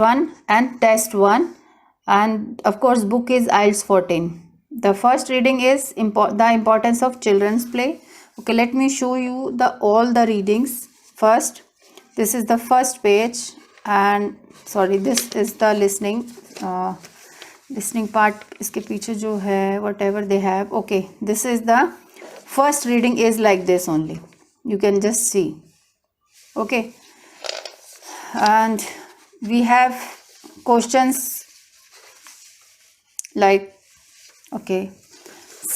1 and test 1, and of course book is IELTS 14. The first reading is the importance of children's play. Okay, let me show you the all the readings. First, this is the first page, and sorry, this is the listening part. इसके पीछे जो है whatever they have. Okay, this is the first reading is like this only. You can just see. Okay, and we have questions like, okay,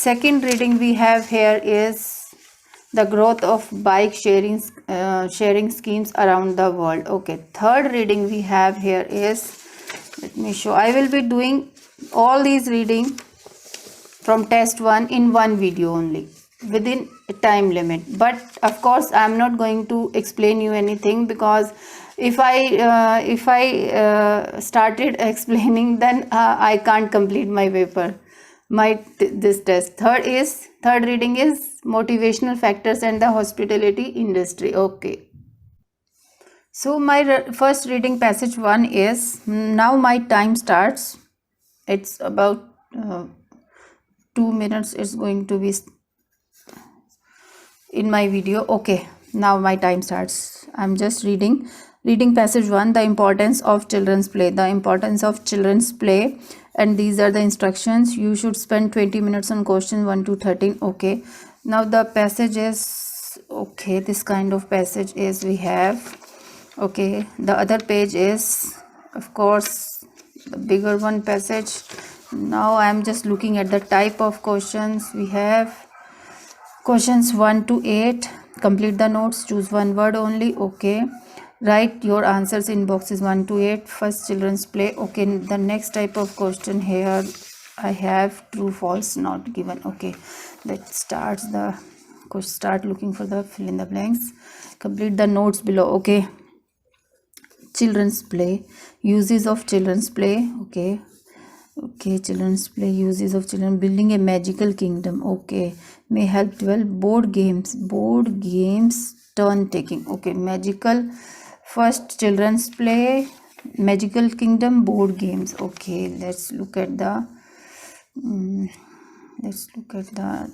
second reading we have here is the growth of bike sharing schemes around the world. Okay, third reading we have here is, let me show, I will be doing all these reading from test 1 in one video only within a time limit, but of course I am not going to explain you anything, because if I started explaining, then I can't complete my paper, this test. Third reading is motivational factors and the hospitality industry. Okay, so my first reading, passage 1 is, now my time starts. It's about 2 minutes. It's going to be in my video. Okay, now my time starts. I'm just reading passage 1, the importance of children's play. And these are the instructions. You should spend 20 minutes on question 1 to 13. Okay, now the passage is, okay, this kind of passage is we have. Okay, the other page is, of course, the bigger one passage. Now I am just looking at the type of questions we have. Questions 1 to 8. Complete the notes. Choose one word only. Okay. Write your answers in boxes 1 to 8. First, children's play. Okay. The next type of question here I have true, false, not given. Okay. Let's start looking for the fill in the blanks. Complete the notes below. Okay. Children's play. Uses of children's play. Okay. Okay, children's play, uses of children. Building a magical kingdom. Okay, may help develop board games, turn taking. Okay, magical, first children's play, magical kingdom, board games. Okay, let's look at the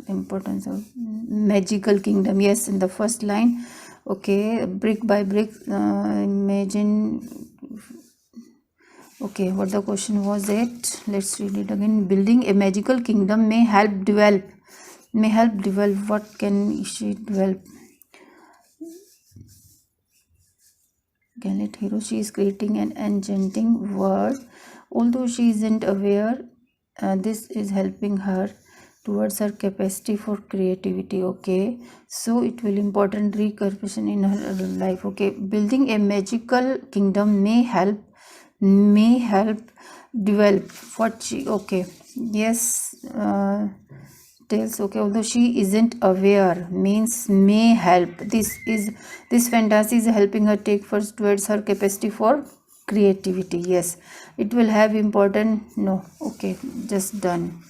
importance of magical kingdom. Yes, in the first line. Okay, brick by brick, imagine. Okay, what the question was it? Let's read it again. Building a magical kingdom may help develop. What can she develop? Gallet hero. She is creating an enchanting world. Although she isn't aware, this is helping her towards her capacity for creativity. Okay, so it will important recursion in her life. Okay, building a magical kingdom may help develop what she, okay, yes, tells. Okay, although she isn't aware means may help. This fantasy is helping her take first towards her capacity for creativity. Yes, it will have important, no. Okay, just done.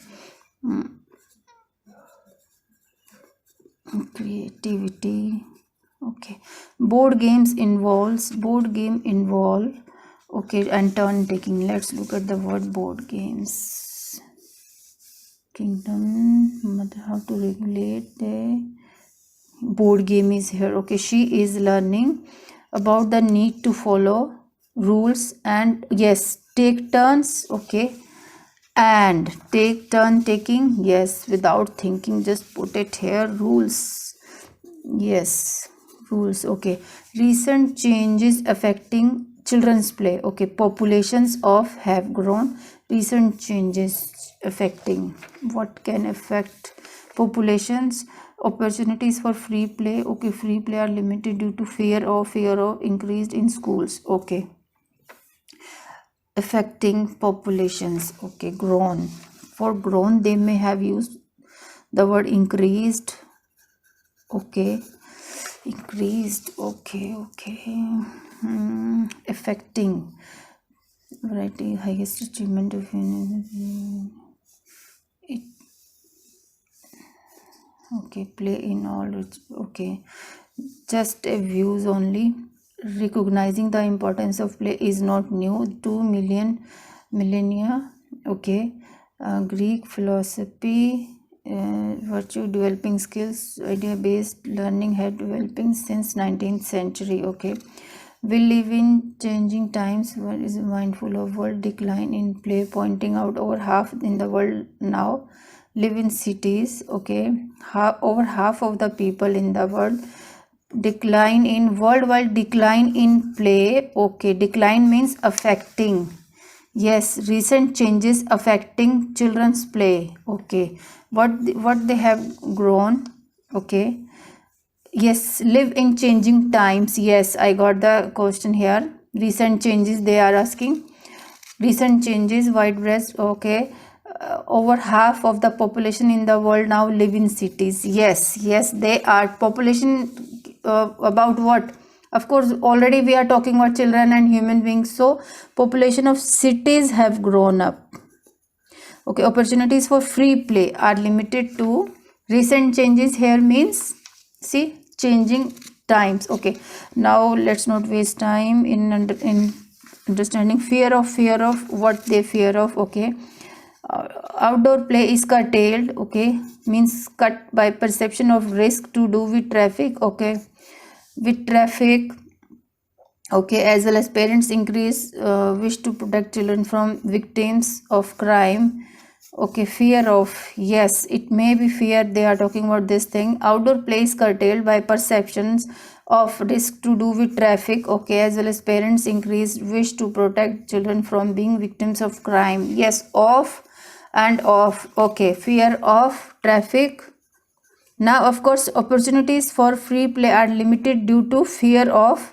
Creativity. Okay, board game involve. Okay, and turn taking. Let's look at the word board games. Kingdom, how to regulate the board game is here. Okay, she is learning about the need to follow rules and, yes, take turns. Okay, and take turn taking. Yes, without thinking, just put it here. Rules. Yes, rules. Okay, recent changes affecting children's play. Okay, populations of have grown. Recent changes affecting, what can affect populations? Opportunities for free play. Okay, free play are limited due to fear of increased in schools. Okay, affecting populations. Okay, grown. For grown, they may have used the word increased. Okay, increased. Okay, affecting variety, highest achievement of it. Okay, play in all. Okay, just a views only. recognizing the importance of play is not new. 2 millennia. Okay. Greek philosophy, virtue developing skills, idea based learning had developing since 19th century. Okay. We live in changing times. One is mindful of world decline in play, pointing out over half in the world now live in cities. Okay. Over half of the people in the world decline in worldwide decline in play. Okay. Decline means affecting. Yes, recent changes affecting children's play. Okay. What they have grown. Okay. Yes, live in changing times. Yes, I got the question here. Recent changes they are asking. Recent changes, widespread. Okay. Over half of the population in the world now live in cities. Yes, they are. Population about what? Of course, already we are talking about children and human beings. So, population of cities have grown up. Okay, opportunities for free play are limited to. Recent changes here means, see, changing times. Okay, now let's not waste time in understanding fear of what they fear of. Okay, outdoor play is curtailed. Okay, means cut by perception of risk to do with traffic. Okay, with traffic. Okay, as well as parents increase wish to protect children from victims of crime. Okay, fear of, yes, it may be fear they are talking about this thing. Outdoor play is curtailed by perceptions of risk to do with traffic. Okay, as well as parents increase wish to protect children from being victims of crime. Yes, off and off. Okay, fear of traffic. Now, of course, opportunities for free play are limited due to fear of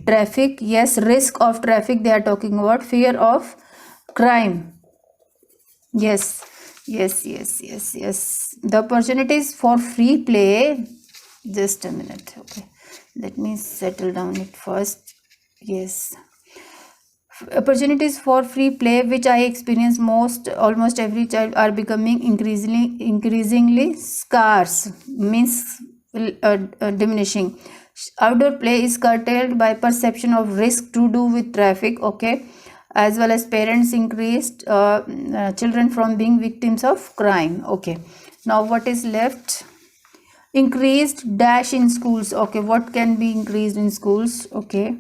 traffic. Yes, risk of traffic they are talking about. Fear of crime. Yes. The opportunities for free play. Just a minute. Okay. Let me settle down it first. Yes. Opportunities for free play which I experience almost every child are becoming increasingly scarce, means diminishing. Outdoor play is curtailed by perception of risk to do with traffic. Okay, as well as parents increased children from being victims of crime. Okay, now what is left? Increased dash in schools. Okay, what can be increased in schools? Okay,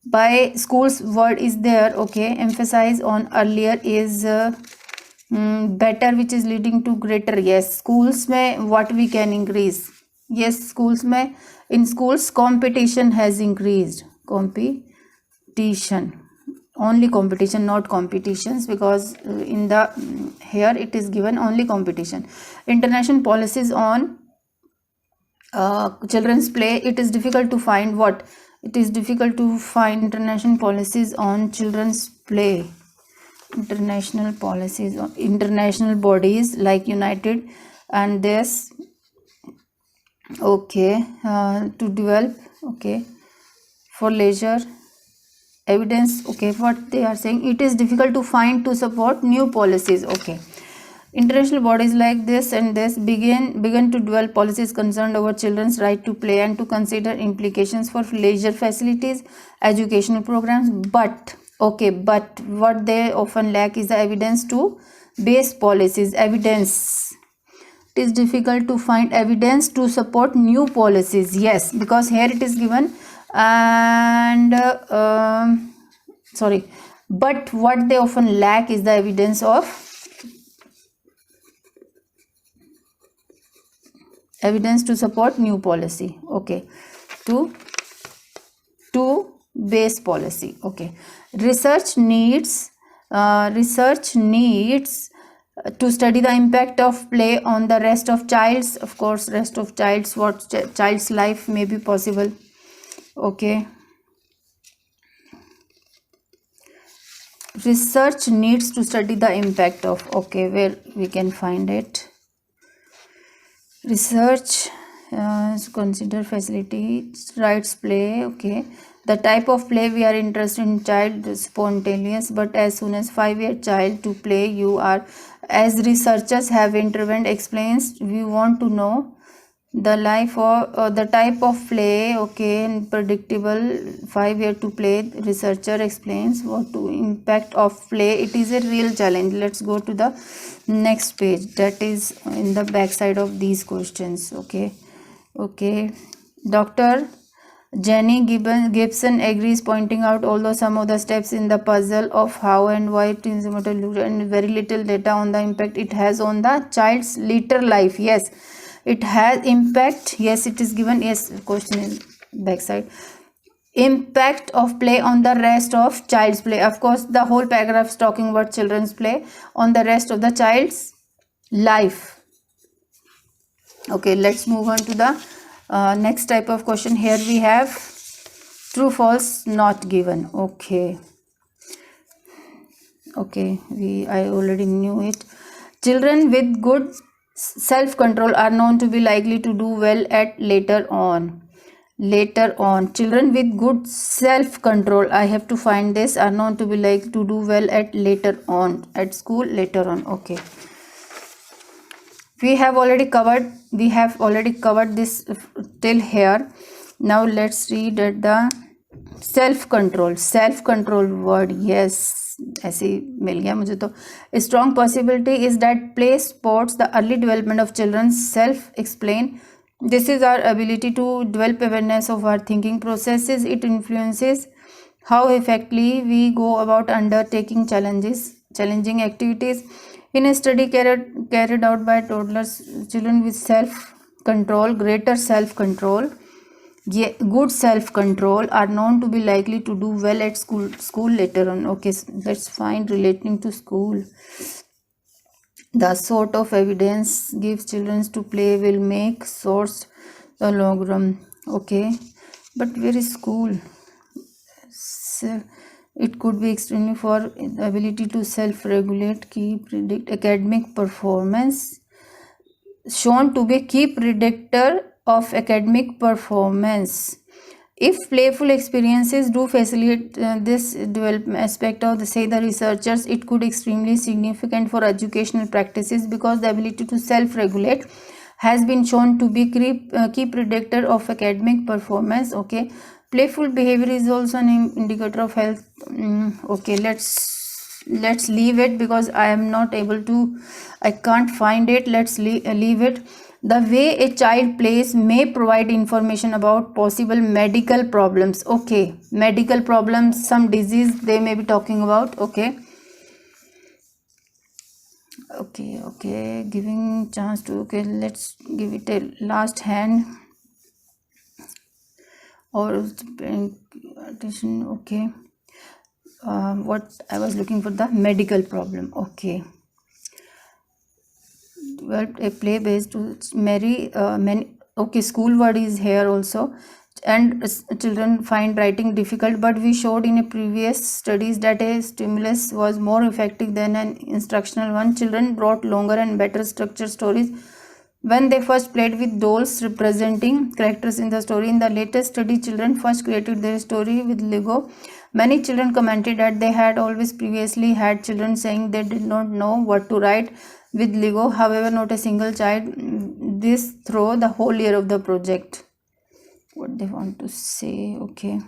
by schools word is there. Okay, emphasize on earlier is better, which is leading to greater. Yes, schools mein what we can increase? Yes, schools mein, in schools competition has increased. Competition, only competition, not competitions, because in the here it is given only competition. International policies on children's play. It is difficult to find what? It is difficult to find international policies on children's play. International policies on international bodies like United and this. Okay, to develop. Okay, for leisure evidence. Okay, what they are saying, it is difficult to find to support new policies. Okay, international bodies like this and this began to develop policies concerned over children's right to play and to consider implications for leisure facilities, educational programs. But what they often lack is the evidence to base policies. Evidence. It is difficult to find evidence to support new policies. Yes, because here it is given and but what they often lack is the evidence to support new policy. Okay, to base policy. Okay, research needs to study the impact of play on the rest of child's, of course, rest of child's, what child's life may be possible. Okay, research needs to study the impact of. Okay, where we can find it? Research consider facilities, rights play. Okay, the type of play we are interested in, child spontaneous, but as soon as 5-year child to play, you are, as researchers have intervened, explains, we want to know The life or the type of play, okay, and predictable 5 year to play. Researcher explains what to impact of play. It is a real challenge. Let's go to the next page, that is in the back side of these questions. Okay, Dr. Jenny Gibson agrees, pointing out although some of the steps in the puzzle of how and why transmitter look and very little data on the impact it has on the child's later life. Yes, it has impact. Yes, it is given. Yes, question is backside. Impact of play on the rest of child's play. Of course, the whole paragraph is talking about children's play on the rest of the child's life. Okay, let's move on to the next type of question. Here we have true false not given. Okay, I already knew it. Children with good self control are known to be likely to do well at later on. Children with good self control, I have to find this, are known to be likely to do well at later on, at school later on. Okay, we have already covered this till here. Now let's read at the self control word. Yes, ऐसे ही मिल गया मुझे तो. A strong possibility is that play supports the early development of children's self explain. This is our ability to develop awareness of our thinking processes. It influences how effectively we go about undertaking challenging activities. In a study carried out by toddlers, children with greater self-control, good self-control are known to be likely to do well at school later on. Okay, let's find relating to school. The sort of evidence gives children to play will make source the logarithm. Okay, but where is school? So, it could be extremely for the ability to self-regulate, predict academic performance, shown to be key predictor of academic performance. If playful experiences do facilitate this development aspect of the researchers, it could extremely significant for educational practices because the ability to self-regulate has been shown to be key predictor of academic performance. Okay, playful behavior is also an indicator of health. Okay, let's leave it because I am not able to, I can't find it. Let's leave it. The way a child plays may provide information about possible medical problems. Okay, medical problems, some disease they may be talking about. Okay, giving chance to, okay, let's give it a last hand or attention. Okay, what I was looking for, the medical problem. Okay, developed a play based to many. Okay, school word is here also, and children find writing difficult, but we showed in a previous studies that a stimulus was more effective than an instructional one. Children brought longer and better structured stories when they first played with dolls representing characters in the story. In the latest study, children first created their story with Lego. Many children commented that they had always previously had children saying they did not know what to write with Lego. However, not a single child this through the whole year of the project. What they want to say. Okay,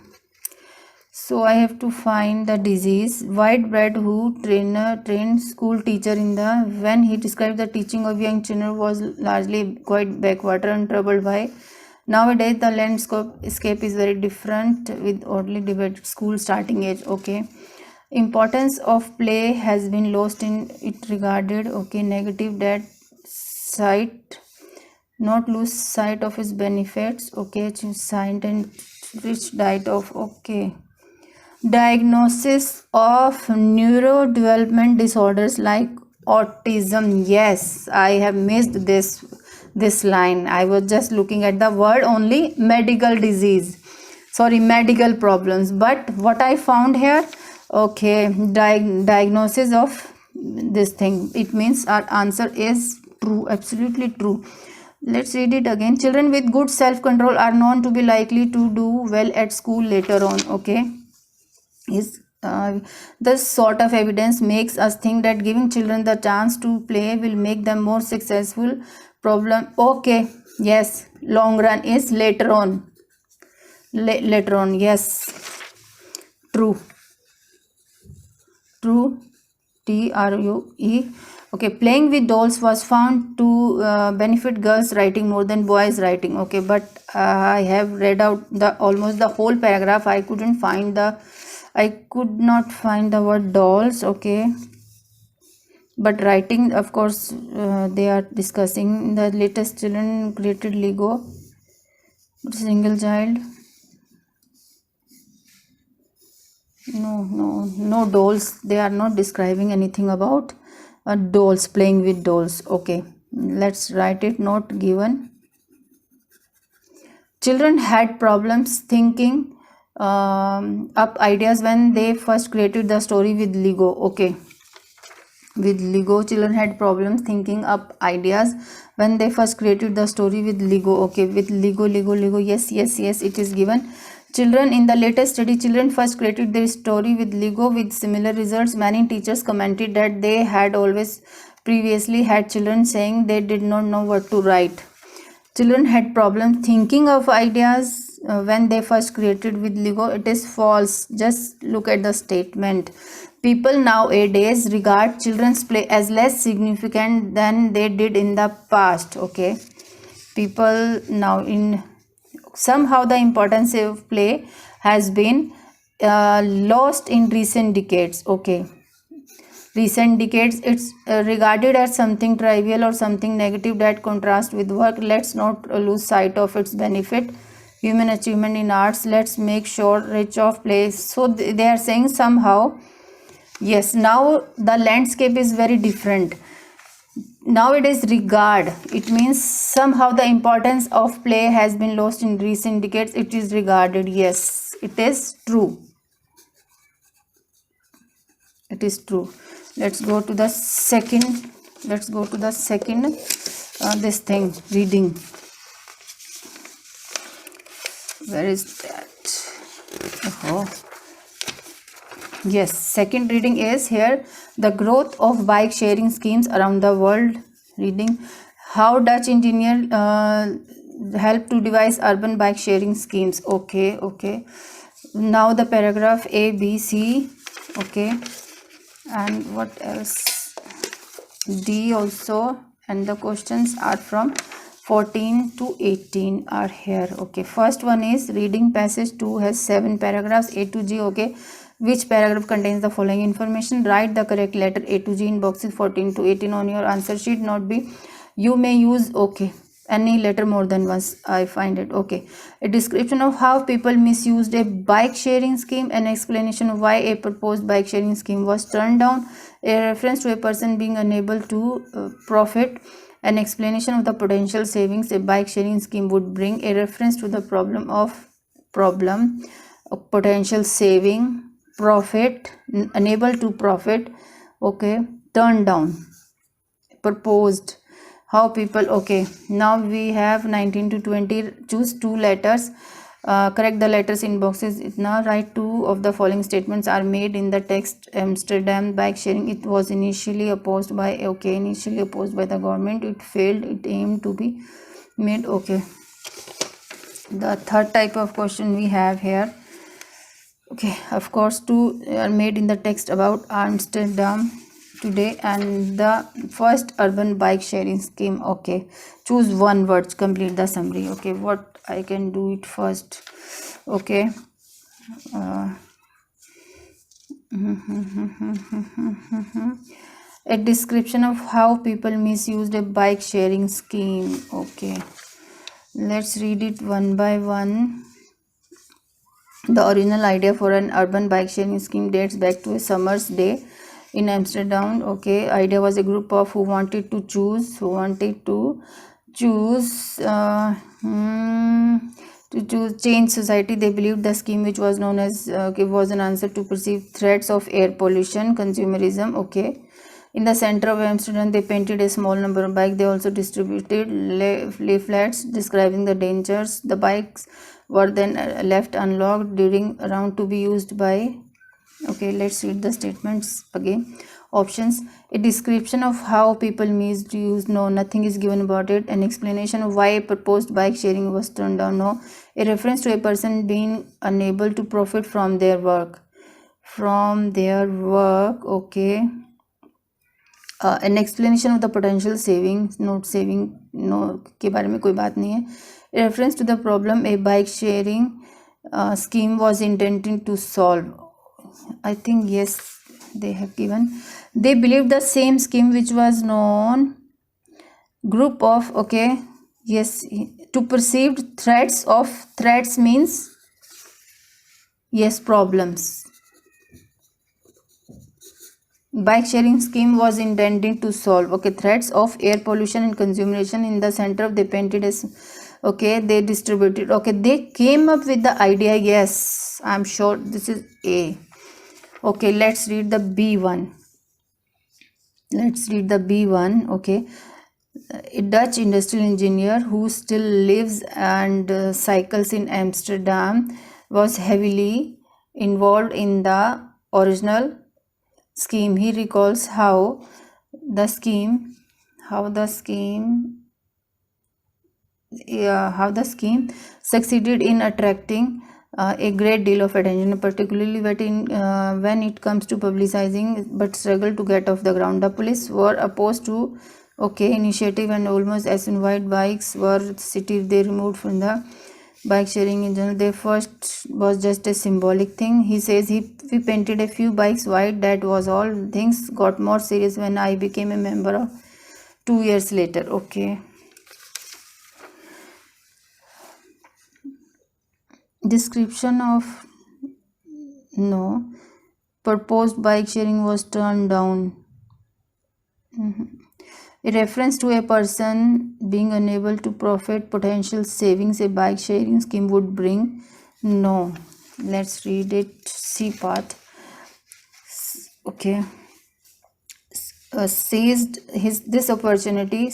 so I have to find the disease. White Bread, who trained school teacher in the when he described the teaching of young children was largely quite backwater and troubled by. Nowadays the landscape is very different with oddly debated school starting age. Okay, importance of play has been lost in it regarded. Okay, negative that sight, not lose sight of its benefits. Okay, sight and rich diet of. Okay, diagnosis of neurodevelopment disorders like autism. Yes, I have missed this line. I was just looking at the word only, medical problems, but what I found here, okay, diagnosis of this thing, it means our answer is true, absolutely true. Let's read it again. Children with good self-control are known to be likely to do well at school later on. Okay, is this sort of evidence makes us think that giving children the chance to play will make them more successful. Problem. Okay, Yes, long run is later on. Later on, yes. True. True. TRUE. Okay, playing with dolls was found to benefit girls writing more than boys writing. Okay, but I have read out the almost the whole paragraph. I could not find the word dolls. Okay, but writing, of course, they are discussing the latest children created Lego. Single child. No dolls. They are not describing anything about dolls, playing with dolls. Okay, let's write it. Not given. Children had problems thinking up ideas when they first created the story with Lego. Okay, with Lego, children had problems thinking up ideas when they first created the story with Lego. Okay, with Lego. Yes, it is given. Children in the latest study, children first created their story with Lego with similar results. Many teachers commented that they had always previously had children saying they did not know what to write. Children had problems thinking of ideas when they first created with Lego. It is false. Just look at the statement. People nowadays regard children's play as less significant than they did in the past. Okay, people now in somehow the importance of play has been lost in recent decades. Okay, recent decades it's regarded as something trivial or something negative that contrasts with work. Let's not lose sight of its benefit. Human achievement in arts, let's make sure rich of place. So they are saying somehow, yes, now the landscape is very different. Now it is regard. It means somehow the importance of play has been lost in recent decades. It is regarded. Yes, it is true. It is true. Let's go to the second. This thing, reading. Where is that? Oh. Yes, second reading is here. The growth of bike sharing schemes around the world. Reading. How Dutch engineer helped to devise urban bike sharing schemes. Okay. Now the paragraph A, B, C. Okay. And what else? D also. And the questions are from 14 to 18 are here. Okay, first one is reading passage 2 has 7 paragraphs A to G. Okay, which paragraph contains the following information? Write the correct letter A to G in boxes 14 to 18 on your answer sheet. Not B. You may use any letter more than once. I find it. Okay, a description of how people misused a bike sharing scheme, an explanation of why a proposed bike sharing scheme was turned down, a reference to a person being unable to profit, an explanation of the potential savings a bike sharing scheme would bring, a reference to the problem of potential saving, profit, unable to profit. Okay, turned down, proposed, how people. Okay, now we have 19 to 20. Choose 2 letters, correct the letters in boxes. Now write 2 of the following statements are made in the text. Amsterdam bike sharing, it was initially opposed by the government. It failed. It aimed to be made. Okay, the third type of question we have here. Okay, of course 2 are made in the text about Amsterdam today and the first urban bike sharing scheme. Okay, choose one word, complete the summary. Okay, what I can do it first. Okay, a description of how people misused a bike sharing scheme. Okay, let's read it one by one. The original idea for an urban bike sharing scheme dates back to a summer's day in Amsterdam. Okay, idea was a group of who wanted to change society. They believed the scheme, which was known as was an answer to perceived threats of air pollution, consumerism. Okay, in the center of Amsterdam, they painted a small number of bikes. They also distributed leaflets describing the dangers. The bikes were then left unlocked during a round to be used by Okay, let's read the statements again. Options: a description of how people misuse. No, nothing is given about it. An explanation of why a proposed bike sharing was turned down. No. A reference to a person being unable to profit from their work. Okay. An explanation of the potential savings. Not saving. No के बारे में कोई बात नहीं है. A reference to the problem a bike sharing scheme was intended to solve. I think yes, they have given. They believed the same scheme which was known group of, okay, yes, to perceived threats means yes, problems. Bike sharing scheme was intended to solve, okay, threats of air pollution and consumerism. In the center of they painted as, okay, they distributed, okay, they came up with the idea. Yes, I'm sure this is A. Okay, let's read the B1. Okay. A Dutch industrial engineer who still lives and cycles in Amsterdam was heavily involved in the original scheme. He recalls how the scheme succeeded in attracting a great deal of attention, particularly when it comes to publicizing, but struggled to get off the ground. The police were opposed to initiative, and almost as soon white bikes were cities they removed from the bike sharing in general. Their first was just a symbolic thing. He says we painted a few bikes white, that was all. Things got more serious when I became a member of 2 years later. Okay. Description of no proposed bike sharing was turned down. A reference to a person being unable to profit potential savings a bike sharing scheme would bring. No. Let's read it. C part. Okay. Seized this opportunity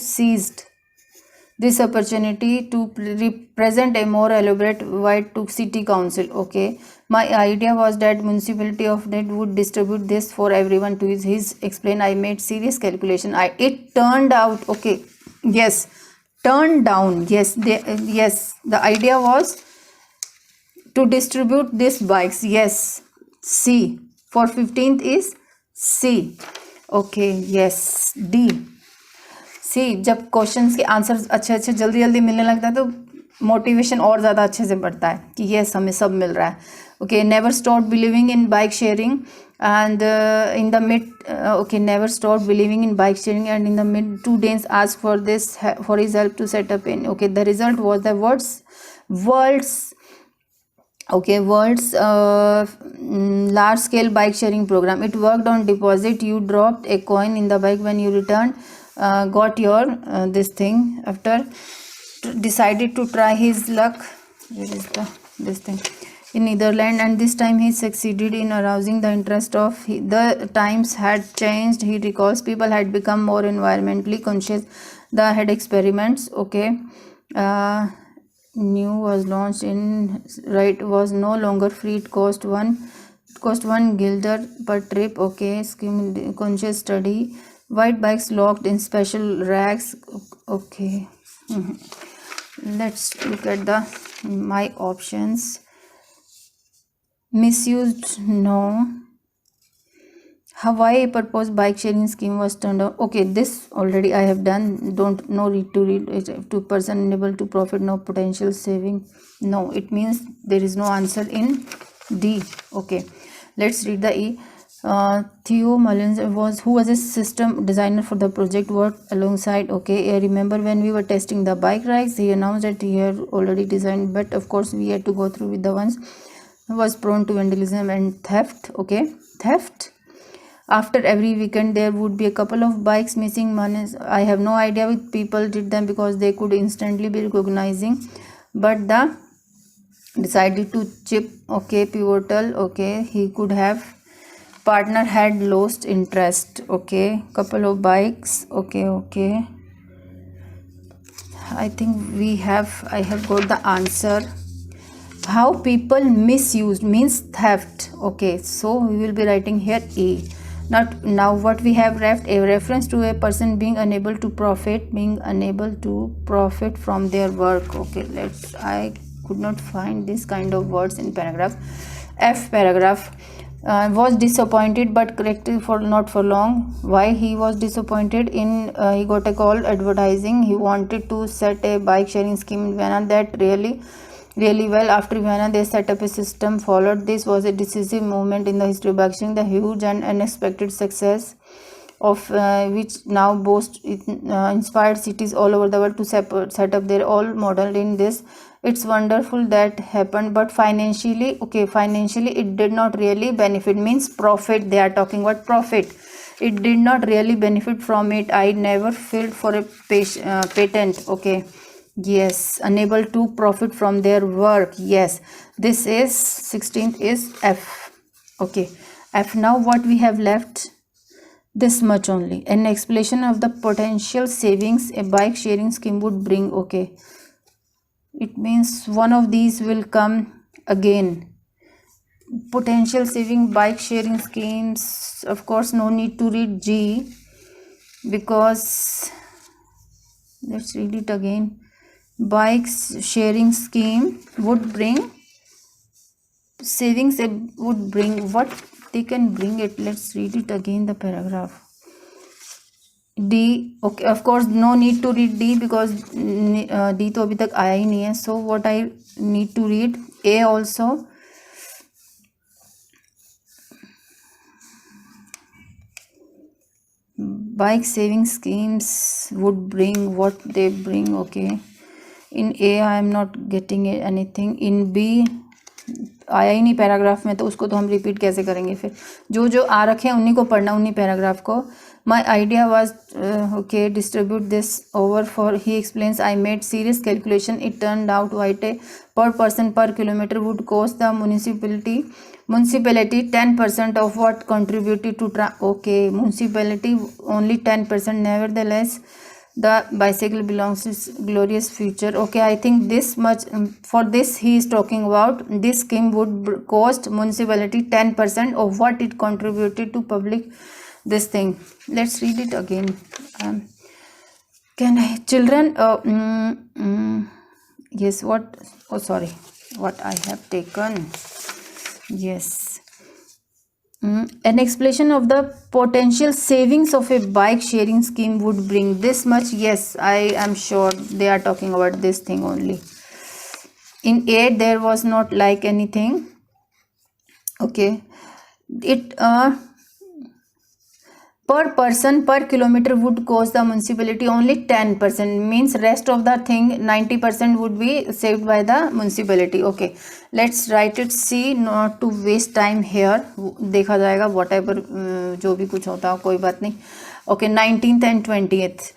to represent a more elaborate white to city council. Okay, my idea was that municipality of net would distribute this for everyone to use. His explain, I made serious calculation. It turned out, okay, yes, turned down. Yes, the idea was to distribute these bikes. Yes, C for 15th is C. Okay, yes, D. सी जब questions के answer अच्छे जल्दी मिलने लगता है तो motivation और ज़्यादा अच्छे से बढ़ता है कि यस हमें सब मिल रहा है. Okay, never stop believing in bike sharing and in the mid never stopped believing in bike sharing, and in the mid 2 days asked for his help to set up in. Okay, the result was the world's large scale bike sharing program. It worked on deposit. You dropped a coin in the bike when you returned, got your this thing. After decided to try his luck, where is this thing, in Netherlands, and this time he succeeded in arousing the interest of the times had changed. He recalls people had become more environmentally conscious. The had experiments. Okay, new was launched in was no longer free. It cost one guilder per trip. Okay, scheme conscious study. White bikes locked in special racks. Okay. Let's look at my options. Misused, no. Hawaii proposed bike sharing scheme was turned down. Okay, this already I have done. No need to read it. To person unable to profit, no potential saving. No, it means there is no answer in D. Okay, let's read the E. Theo Mullins who was a system designer for the project, worked alongside. Okay, I remember when we were testing the bike racks, he announced that he had already designed, but of course we had to go through with the ones who was prone to vandalism and theft. Okay, theft. After every weekend there would be a couple of bikes missing. I have no idea if people did them because they could instantly be recognizing, but the decided to chip. Okay, pivotal. Okay, he could have partner had lost interest. Okay, couple of bikes. Okay, I think I have got the answer. how people misused means theft. Okay, so we will be writing here A. Now what we have left, a reference to a person being unable to profit from their work. Okay, I could not find this kind of words in paragraph. F paragraph. Was disappointed but corrected for not for long. Why he was disappointed? He got a call advertising he wanted to set a bike sharing scheme in Vienna that really well. After Vienna, they set up a system followed. This was a decisive moment in the history of bike sharing. The huge and unexpected success of which now boast inspired cities all over the world to set up their all model in this. It's wonderful that happened, but financially it did not really benefit. Means profit, they are talking about profit. It did not really benefit from it. I never filed for a patent. Okay, yes, unable to profit from their work. Yes, this is 16th is F. Okay, F. Now what we have left, this much only, an explanation of the potential savings a bike sharing scheme would bring. Okay, it means one of these will come again. Potential saving bike sharing schemes, of course no need to read G, because let's read it again. Bike sharing scheme would bring savings, would bring what they can bring it. Let's read it again, the paragraph. D. Okay, of course no need to read D because D तो अभी तक आया ही नहीं है. So what I need to read A also. Bike saving schemes would bring what they bring. Okay, in A I am not getting anything. In B आया ही नहीं paragraph में, तो उसको तो हम रिपीट कैसे करेंगे. फिर जो आ रखे हैं उन्हीं को पढ़ना, उन्हीं पैराग्राफ को. My idea was okay, distribute this over for, he explains, I made serious calculation. It turned out what per person per kilometer would cost the municipality 10% of what contributed to okay, municipality only 10%. Nevertheless, the bicycle belongs to glorious future. Okay, I think this much. For this he is talking about, this scheme would cost municipality 10% of what it contributed to public this thing. Let's read it again. Can I children yes, what, oh sorry, what I have taken, yes, an explanation of the potential savings of a bike sharing scheme would bring this much. Yes, I am sure they are talking about this thing only. In A there was not like anything. Okay, it per person per kilometer would cost the municipality only 10%. Means rest of the thing 90% would be saved by the municipality. Okay, let's write it. C, not to waste time here, देखा जाएगा whatever जो भी कुछ होता हो, कोई बात नहीं. Okay, 19th and 20th.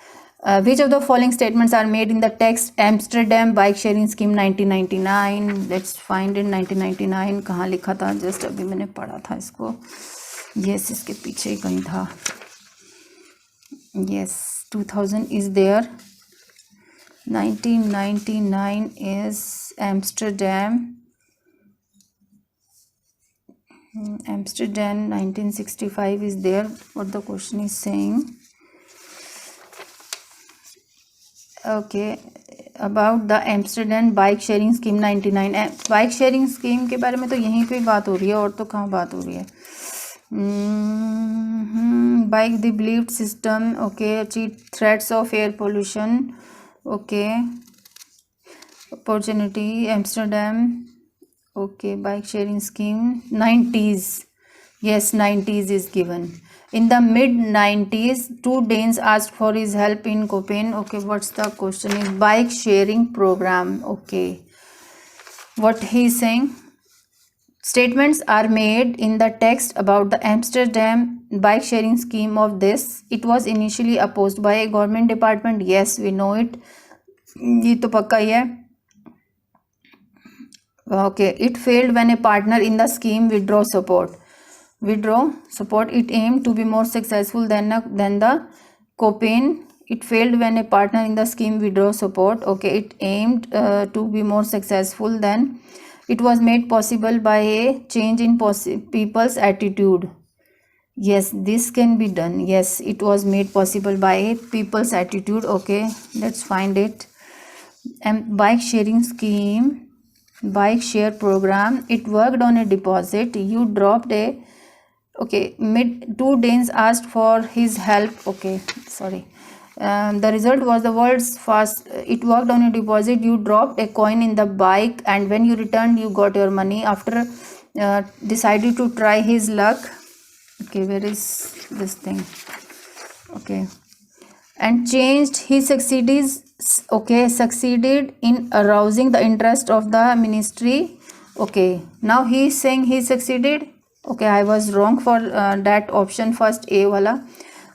Which of the following statements are made in the text Amsterdam bike sharing scheme 1999? Let's find in 1999 कहाँ लिखा था, just अभी मैंने पढ़ा था इसको. Yes, इसके पीछे ही कहीं था. Yes, 2000 is there. 1999 is Amsterdam. Amsterdam 1965 is there. What the question is saying. Okay, about the Amsterdam bike sharing scheme 99. Bike sharing scheme के बारे में तो यहीं पे बात हो रही है, और तो कहाँ बात हो रही है. Bike the believed system. Okay, threats of air pollution. Okay, opportunity Amsterdam. Okay, bike sharing scheme 90s. Yes, 90s is given. In the mid 90s, two Danes asked for his help in Copenhagen. Okay, what's the question is bike sharing program. Okay, what he is saying. Statements are made in the text about the Amsterdam bike sharing scheme of this. It was initially opposed by a government department. Yes, we know it. ये तो पक्का ही है. Okay, it failed when a partner in the scheme withdraw support. It aimed to be more successful than the Copenhagen. It failed when a partner in the scheme withdraw support. Okay, it aimed to be more successful than It was made possible by a change in people's attitude. Yes, this can be done. Yes, it was made possible by a people's attitude. Okay, let's find it. And bike sharing scheme, bike share program, it worked on a deposit. You dropped a, okay, mid two Danes asked for his help. Okay, sorry. The result was the world's fast. It worked on a deposit. You dropped a coin in the bike, and when you returned, you got your money. After decided to try his luck. Okay, where is this thing? Okay, and changed. He succeeded. Okay, succeeded in arousing the interest of the ministry. Okay, now he is saying he succeeded. Okay, I was wrong for that option first, A wala.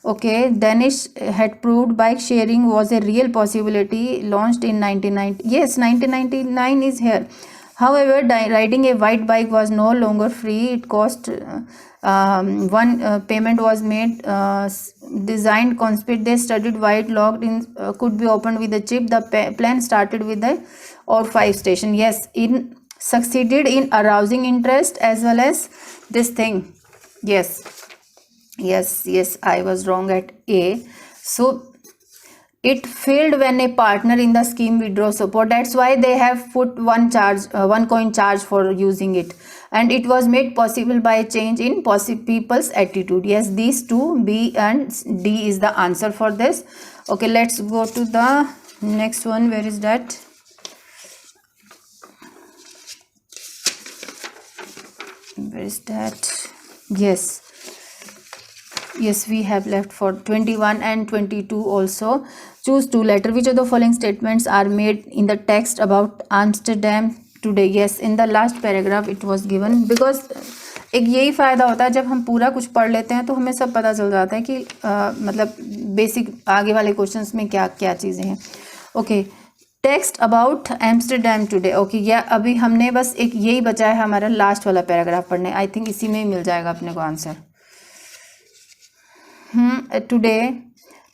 Okay, Danish had proved bike sharing was a real possibility, launched in 1990. Yes, 1999 is here. However, riding a white bike was no longer free. It cost one payment was made. Designed conspiracy. They studied white locked in could be opened with a chip. The plan started with the or 5 station. Yes, in succeeded in arousing interest as well as this thing. Yes, I was wrong at A. So it failed when a partner in the scheme withdraw support. That's why they have put one coin charge for using it, and it was made possible by a change in people's attitude. Yes, these two, B and D, is the answer for this. Okay, let's go to the next one. Where is that? Where is that? Yes, we have left for 21 and 22 also. Choose two letters. Which of the following statements are made in the text about Amsterdam today? Yes, in the last paragraph it was given. Because एक यही फ़ायदा होता है, जब हम पूरा कुछ पढ़ लेते हैं तो हमें सब पता चल जाता है कि मतलब बेसिक आगे वाले क्वेश्चंस में क्या क्या चीज़ें हैं. Okay, text about Amsterdam today. Okay, या अभी हमने बस एक यही बचा है हमारा लास्ट वाला पैराग्राफ पढ़ने. आई थिंक इसी में ही मिल जाएगा अपने को answer. Today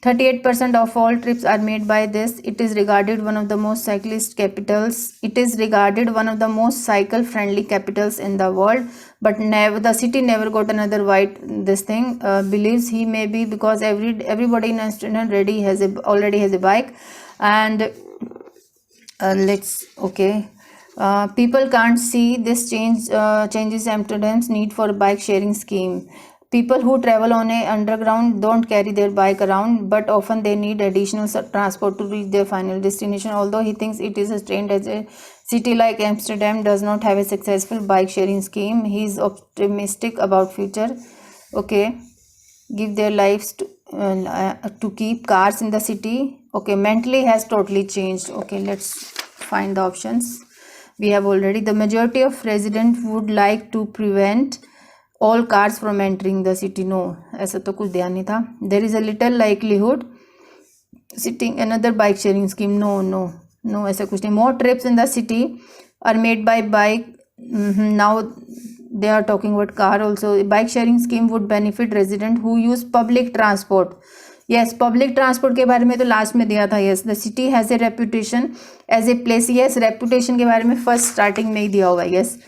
38% of all trips are made by this. It is regarded one of the most cyclist capitals. It is regarded one of the most cycle friendly capitals in the world, but never the city never got another white this thing. Believes he may be because everybody in Amsterdam already has a bike. And people can't see this changes Amsterdam's need for a bike sharing scheme. People who travel on a underground don't carry their bike around, but often they need additional transport to reach their final destination. Although he thinks it is strange as a city like Amsterdam does not have a successful bike sharing scheme, he is optimistic about future. Okay, give their lives to keep cars in the city. Okay, mentally has totally changed. Okay, let's find the options. We have already, the majority of residents would like to prevent all cars from entering the city. No, ऐसा तो कुछ ध्यान नहीं था. There is a little likelihood sitting another bike sharing scheme. No, ऐसा कुछ नहीं. More trips in the city are made by bike. Now they are talking about car also. Bike sharing scheme would benefit residents who use public transport. Yes, public transport के बारे में तो last में दिया था. Yes, the city has a reputation as a place. Yes, reputation के बारे में first starting में ही दिया होगा. Yes,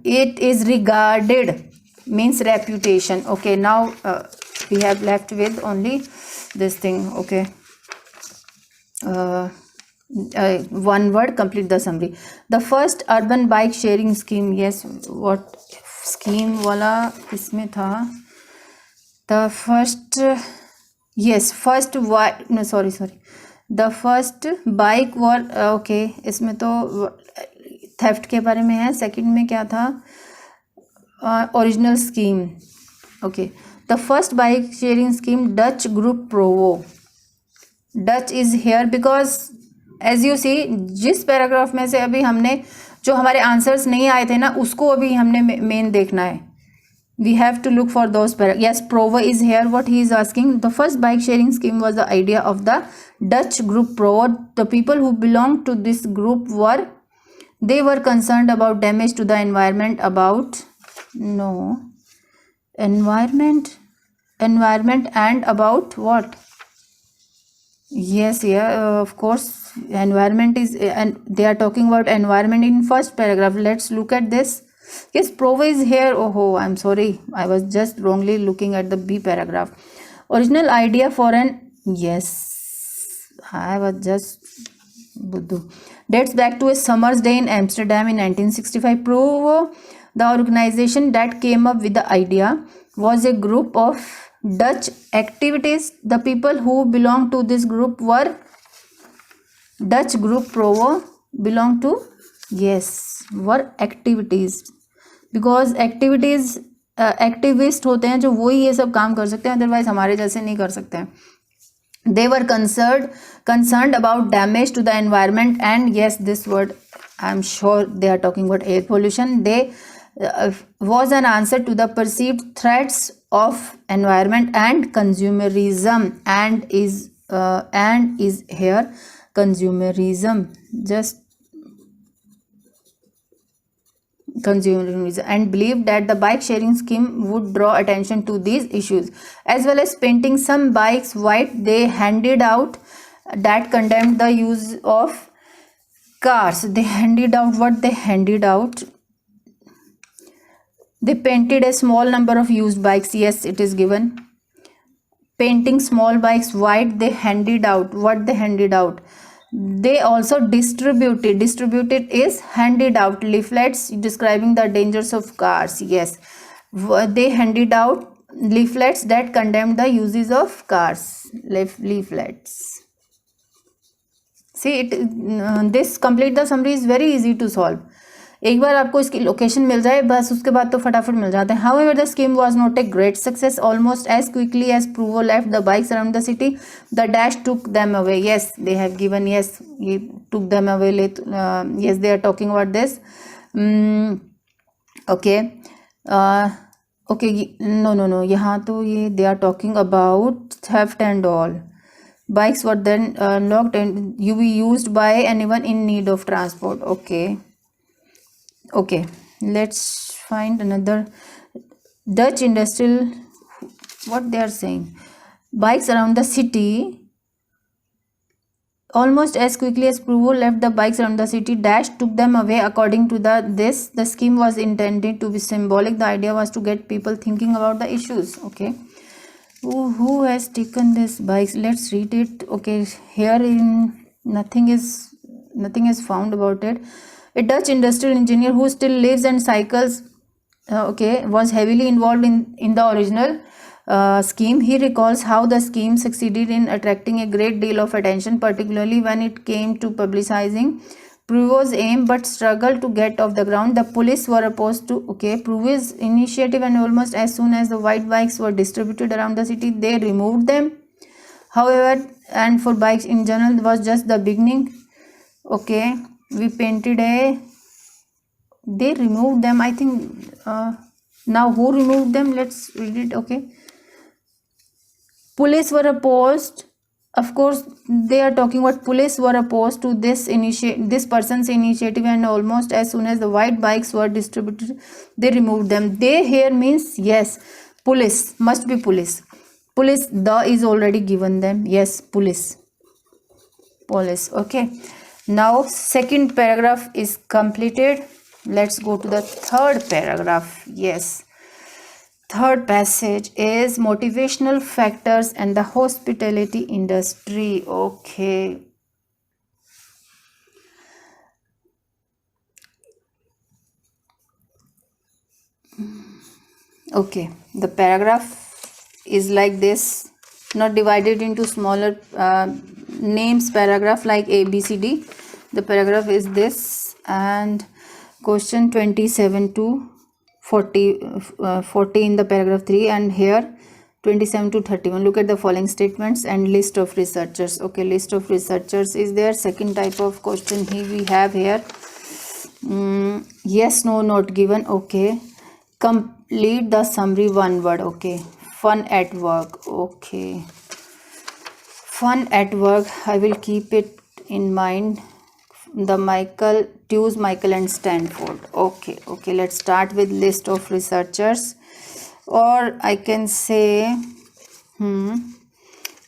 it is regarded means reputation. Okay, now we have left with only this thing. Okay, one word, complete the summary. The first urban bike sharing scheme. Yes, what scheme wala इसमें था? The first, yes, first no sorry the first bike war. Okay, इसमें तो theft के बारे में है. Second में क्या था? Original scheme. Okay, the first bike sharing scheme Dutch group Provo. Dutch is here because as you see, जिस पैराग्राफ में से अभी हमने जो हमारे आंसर्स नहीं आए थे ना, उसको अभी हमने मेन देखना है. We have to look for those yes, Provo is here. What he is asking, the first bike sharing scheme was the idea of the Dutch group Provo. The people who belonged to this group were concerned about damage to the environment. Environment and about what? Yes, yeah, of course. Environment is, and they are talking about environment in first paragraph. Let's look at this. Yes, Provo is here. Oh, I'm sorry. I was just wrongly looking at the B paragraph. Original idea for an, yes, I was just Buddhu. Dates back to a summer's day in Amsterdam in 1965. Provo, the organization that came up with the idea, was a group of Dutch activities. The people who belonged to this group were Dutch group Provo belonged to, yes, were activities, because activities activist होते हैं जो वही ये सब काम कर सकते हैं, अदरवाइज हमारे जैसे नहीं कर सकते हैं. They were concerned about damage to the environment, and yes, this word, I'm sure they are talking about air pollution. They was an answer to the perceived threats of environment and consumerism, and is here consumerism, just consumerism, and believed that the bike sharing scheme would draw attention to these issues, as well as painting some bikes white. They handed out that condemned the use of cars. They handed out what they handed out. They painted a small number of used bikes. Yes, it is given. Painting small bikes white. They handed out what they handed out. They also distributed is handed out leaflets describing the dangers of cars. Yes, they handed out leaflets that condemned the uses of cars. Leaflets. See it, this complete the summary is very easy to solve. एक बार आपको इसकी location मिल जाए बस, उसके बाद तो फटाफट मिल जाते हैं. However, the scheme was not a great success. Almost as quickly as Provo left the bikes around the city, the dash took them away. Yes, they have given, yes, he took them away. Yes, they are talking about this. Okay. Okay, no, यहाँ तो ये they are talking about theft and all. Bikes were then locked and you be used by anyone in need of transport. Okay, let's find another. Dutch industrial, what they are saying, bikes around the city. Almost as quickly as Provo left the bikes around the city, dash took them away. According to the scheme was intended to be symbolic. The idea was to get people thinking about the issues. Okay, who has taken this bikes? Let's read it. Okay, here in nothing is found about it. A Dutch industrial engineer who still lives and cycles, was heavily involved in the original scheme. He recalls how the scheme succeeded in attracting a great deal of attention, particularly when it came to publicizing Provo's aim, but struggled to get off the ground. The police were opposed to Provo's initiative, and almost as soon as the white bikes were distributed around the city, they removed them. However, and for bikes in general, it was just the beginning. Okay, we painted they removed them, I think. Now who removed them? Let's read it. Okay, police were opposed. Of course, they are talking about police were opposed to this person's initiative, and almost as soon as the white bikes were distributed, they removed them. They here means, yes, police, must be police. Police, the is already given them. Yes, police. Okay, now second paragraph is completed. Let's go to the third paragraph. Yes, third passage is motivational factors and the hospitality industry. Okay, the paragraph is like this, not divided into smaller names paragraph like A, B, C, D. The paragraph is this, and question 27 to 40 in the paragraph 3, and here 27 to 31. Look at the following statements and list of researchers. Okay, list of researchers is there. Second type of question we have here. Yes, no, not given. Okay, complete the summary, one word. Okay, fun at work. Okay, fun at work, I will keep it in mind. The Tewes, Michael and Stanford. Okay, let's start with list of researchers, or I can say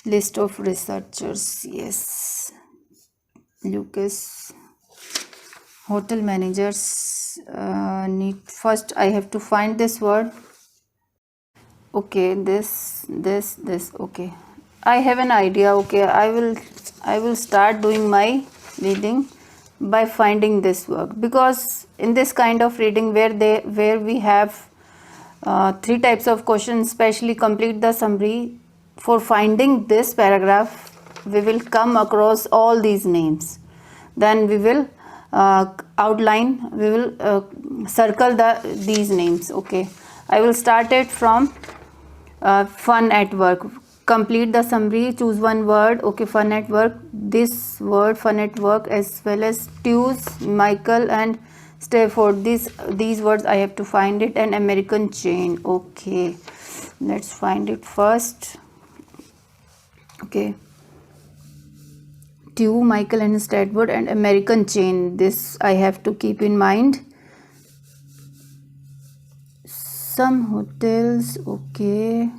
List of researchers. Yes. Lucas. Hotel managers. Need first I have to find this word. Okay, this. Okay, I have an idea. Okay, I will start doing my reading by finding this word, because in this kind of reading where we have three types of questions, especially complete the summary. For finding this paragraph, we will come across all these names. Then we will outline. We will circle these names. Okay, I will start it from fun at work. Complete the summary, choose one word. Okay, fun at work. This word fun at work, as well as Tews, Michael and Stafford. These words I have to find it. An American chain. Okay, let's find it first. Okay, Tew, Michael and Stafford and American chain. This I have to keep in mind. Some hotels. Okay,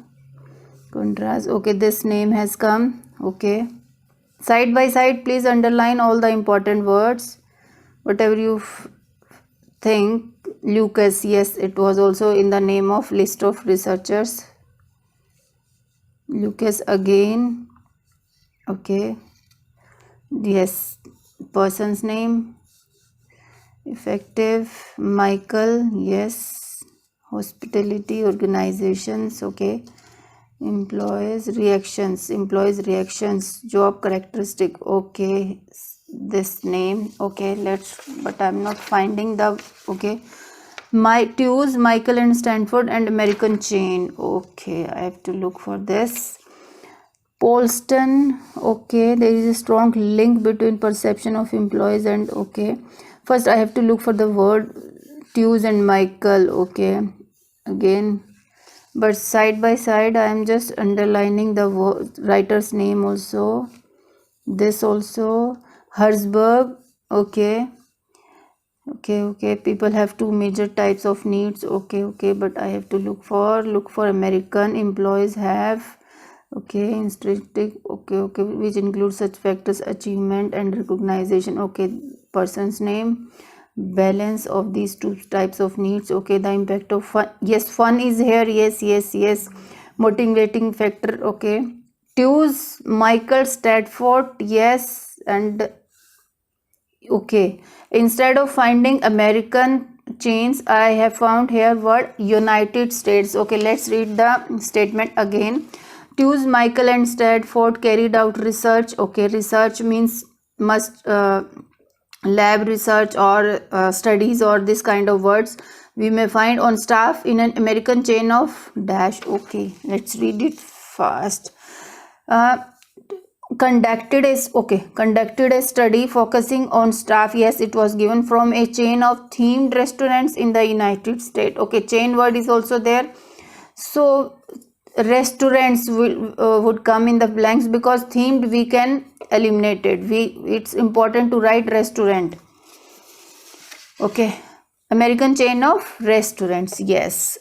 contrast. Okay, this name has come. Okay, side by side, please underline all the important words, whatever you think. Lucas, yes, it was also in the name of list of researchers. Lucas again. Okay, yes, person's name. Effective. Michael, yes. Hospitality organizations. Okay, employees reactions, job characteristic. Okay, this name. Okay, but I'm not finding the. Okay, my Tews, Michael and Stanford and American chain. Okay, I have to look for this. Polston. Okay, there is a strong link between perception of employees and. Okay, first I have to look for the word Tews and Michael. Okay, again, but side by side I am just underlining the writer's name also. This also. Herzberg. Okay, people have two major types of needs. Okay, but I have to look for American employees have. Okay, intrinsic. Okay, which includes such factors: achievement and recognition. Okay, person's name. Balance of these two types of needs. Okay, the impact of fun. Yes, fun is here. Yes. Motivating factor. Okay, Tews, Michael, Stafford. Yes, and okay, instead of finding American chains, I have found here word United States. Okay, let's read the statement again. Tews, Michael and Stafford carried out research. Okay, research means must lab research or studies or this kind of words we may find on staff in an American chain of dash. Okay, let's read it fast. Conducted a study focusing on staff. Yes, it was given from a chain of themed restaurants in the United States. Okay, chain word is also there, so restaurants would come in the blanks, because themed we can eliminate it. It's important to write restaurant. Okay, American chain of restaurants. Yes,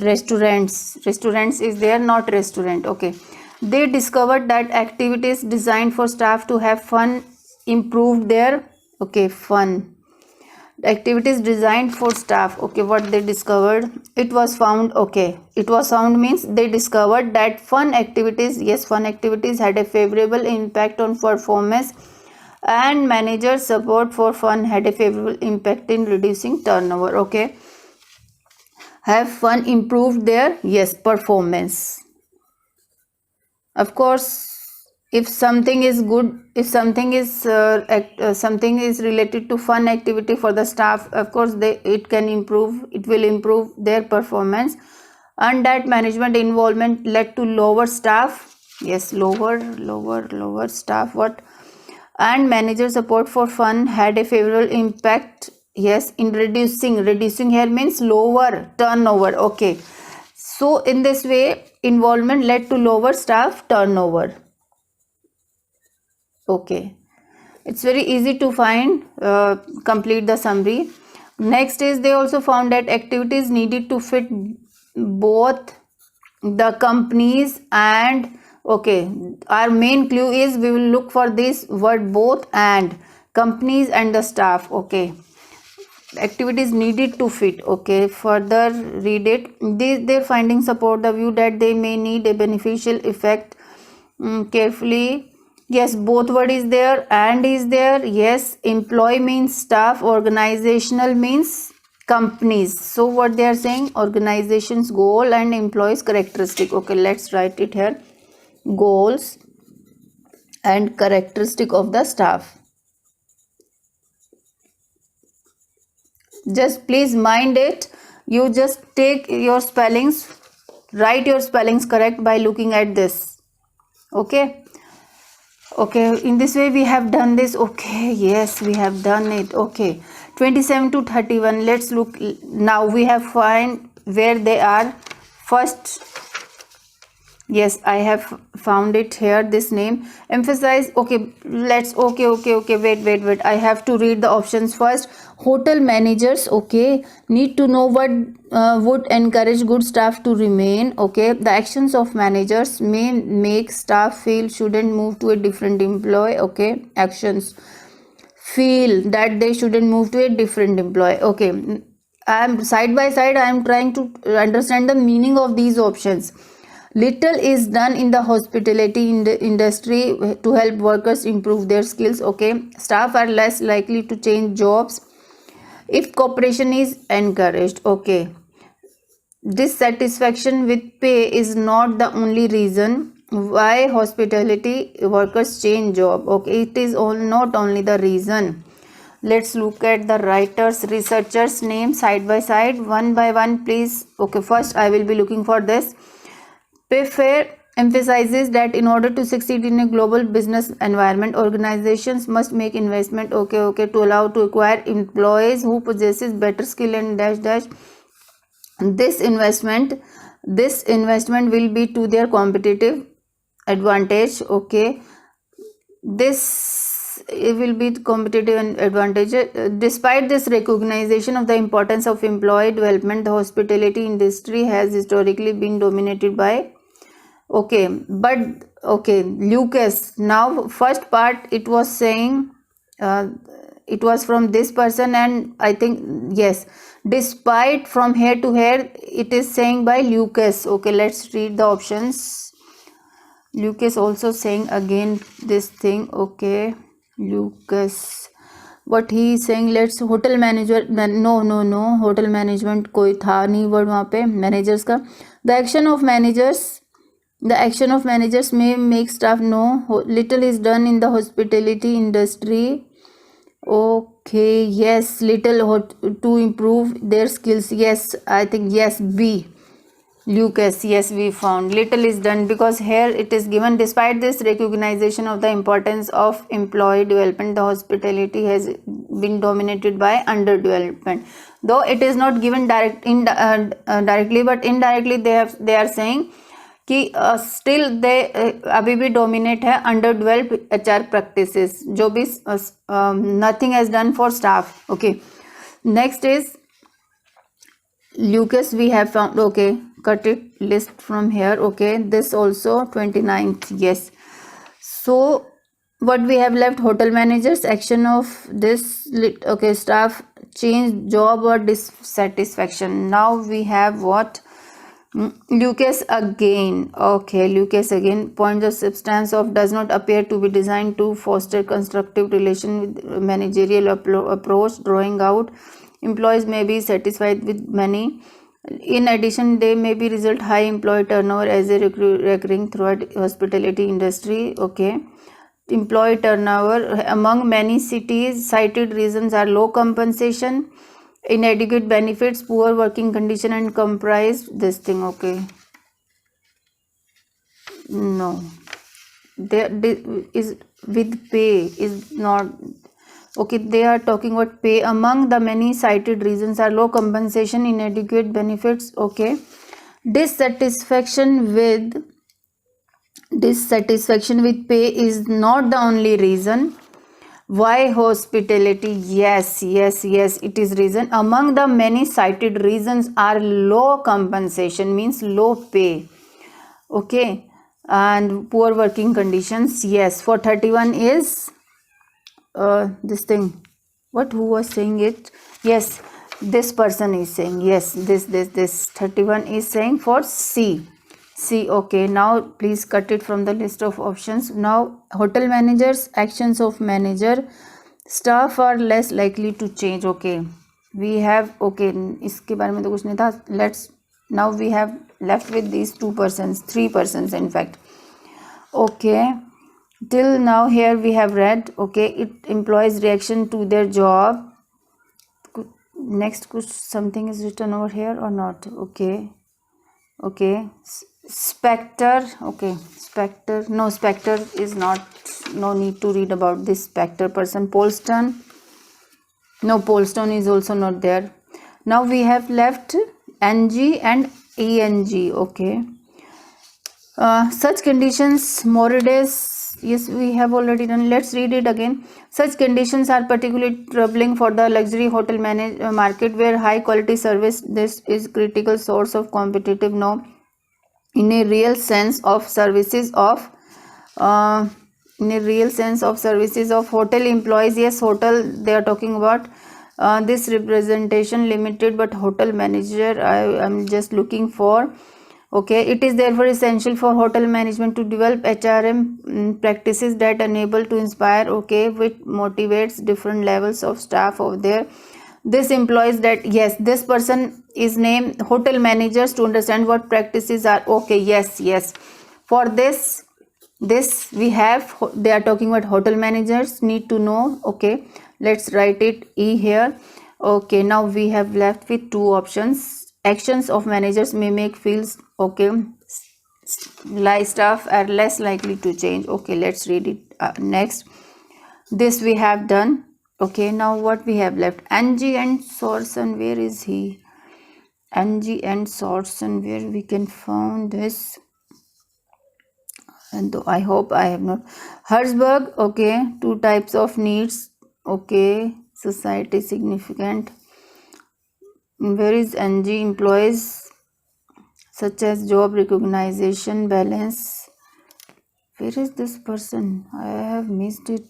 restaurants. Restaurants is there, not restaurant. Okay, they discovered that activities designed for staff to have fun improved their. Okay, fun activities designed for staff. Okay, what they discovered? It was found. Okay, it was found means they discovered that fun activities. Yes, fun activities had a favorable impact on performance, and manager support for fun had a favorable impact in reducing turnover. Okay, have fun improved their, yes, performance. Of course, if something is good, if something is something is related to fun activity for the staff, of course it will improve their performance. And that management involvement led to lower staff. Yes, lower staff. What? And manager support for fun had a favorable impact. Yes, in reducing here means lower turnover. Okay, so in this way involvement led to lower staff turnover. Okay, it's very easy to find. Complete the summary. Next is they also found that activities needed to fit both the companies and, okay, our main clue is we will look for this word both and, companies and the staff. Okay, activities needed to fit. Okay, further read it. Their findings support the view that they may need a beneficial effect. Carefully. Yes, both word is there and is there. Yes, employee means staff, organizational means companies. So what they are saying, organization's goal and employees characteristic. Okay, let's write it here. Goals and characteristic of the staff. Just please mind it. You just take your spellings, write your spellings correct by looking at this. Okay. Okay, in this way we have done this. Okay, yes, we have done it. Okay, 27 to 31. Let's look now. We have find where they are. First, yes, I have found it here, this name. Emphasize. Okay, let's, okay, wait, I have to read the options first. Hotel managers, okay, need to know what would encourage good staff to remain. Okay, the actions of managers may make staff feel shouldn't move to a different employee. Okay, actions feel that they shouldn't move to a different employee. Okay, I am side by side, I am trying to understand the meaning of these options. Little is done in the hospitality industry to help workers improve their skills. Okay, staff are less likely to change jobs if cooperation is encouraged. Okay, dissatisfaction with pay is not the only reason why hospitality workers change job. Okay, it is not only the reason. Let's look at the writers, researchers name side by side, one by one, please. Okay, first I will be looking for this. Payfair emphasizes that in order to succeed in a global business environment, organizations must make investment, okay, to allow to acquire employees who possesses better skill and dash dash. This investment will be to their competitive advantage. Okay, this will be competitive advantage. Despite this recognition of the importance of employee development, the hospitality industry has historically been dominated by, okay, but okay, Lucas, now first part it was saying it was from this person, and I think yes, despite from here to here it is saying by Lucas. Okay, let's read the options. Lucas also saying again this thing. Okay, Lucas, what he is saying, let's hotel manager, no hotel management कोई था नहीं word वहाँ पे managers का. The action of managers may make staff know little is done in the hospitality industry. Okay, yes, little to improve their skills. Yes, I think yes, B. Lucas, yes, we found little is done because here it is given despite this recognition of the importance of employee development, the hospitality has been dominated by underdevelopment. Though it is not given directly, but indirectly they are saying कि still they अभी भी dominate है under developed HR practices जो भी nothing has done for staff. Okay, next is Lucas we have found. Okay, cut it, list from here. Okay, this also 29th. Yes, so what we have left, hotel managers action of this, okay, staff change job or dissatisfaction. Now we have what, Lucas again. Okay, Lucas again, point the substance of does not appear to be designed to foster constructive relation with managerial approach, drawing out employees may be satisfied with many. In addition, they may be result high employee turnover as a recurring throughout hospitality industry. Okay, employee turnover among many cities cited reasons are low compensation, inadequate benefits, poor working condition, and comprise this thing. Okay, no, there is with pay is not. Okay, they are talking about pay. Among the many cited reasons are low compensation, inadequate benefits. Okay, dissatisfaction with pay is not the only reason Why hospitality? Yes, yes, yes, it is reason. Among the many cited reasons are low compensation, means low pay, okay, and poor working conditions. Yes, for 31 is this thing. What, who was saying it? Yes, this person is saying, yes, this 31 is saying for C. Okay, now please cut it from the list of options. Now hotel managers, actions of manager, staff are less likely to change. Okay, we have, okay, इसके बारे में तो कुछ नहीं था. Let's, now we have left with these 2%, 3% in fact. Okay, till now here we have read, okay, it employs reaction to their job. Next, something is written over here or not? Okay, Spectre. Okay, Spectre, no, Spectre is not, no need to read about this Spectre person. Poleston, no, Poleston is also not there. Now we have left NG and ENG. Okay, such conditions, Morides, yes, we have already done. Let's read it again. Such conditions are particularly troubling for the luxury hotel market, where high quality service, this is critical source of competitive, no, in a real sense of services of hotel employees. Yes, hotel they are talking about. This representation limited, but hotel manager I am just looking for. Okay, it is therefore essential for hotel management to develop HRM practices that enable to inspire, okay, which motivates different levels of staff over there. This employs that, yes, this person is named hotel managers to understand what practices are. Okay, yes, for this we have, they are talking about hotel managers need to know. Okay, let's write it E here. Okay, now we have left with two options. Actions of managers may make fields, okay, staff are less likely to change. Okay, let's read it next. This we have done. Okay, now what we have left? NG and Sorsen, where is he? NG and Sorsen, where we can find this? And I hope I have not. Herzberg, okay, two types of needs. Okay, society significant. Where is NG? Employees such as job recognition, balance. Where is this person? I have missed it.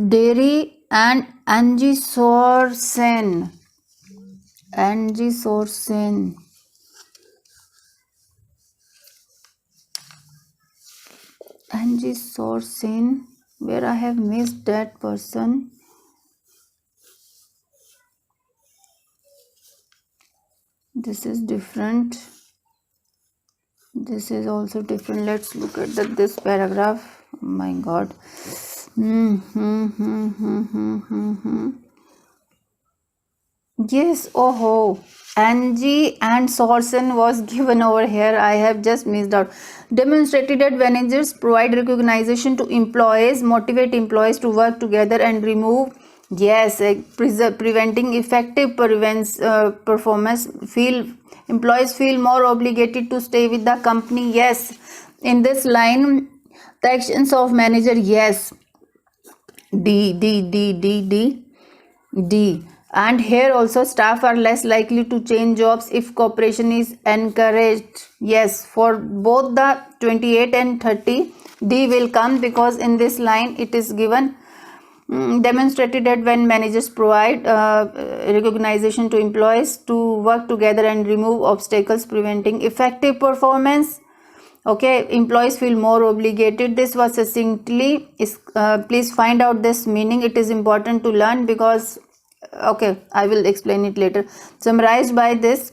Dairy and Angie Sorsen. Angie Sorsen. Angie Sorsen. Where I have missed that person. This is different. This is also different. Let's look at this paragraph. Oh my God. Yes, oh, Angie and Sorsen was given over here. I have just missed out. Demonstrated that managers provide recognition to employees, motivate employees to work together and remove, yes, preventing effective performance. Employees feel more obligated to stay with the company. Yes, in this line, the actions of manager, yes, D. And here also, staff are less likely to change jobs if cooperation is encouraged. Yes, for both the 28 and 30, D will come, because in this line it is given, demonstrated that when managers provide recognition to employees to work together and remove obstacles preventing effective performance. Okay, employees feel more obligated. This was succinctly please find out this meaning. It is important to learn, because okay, I will explain it later. Summarized by this,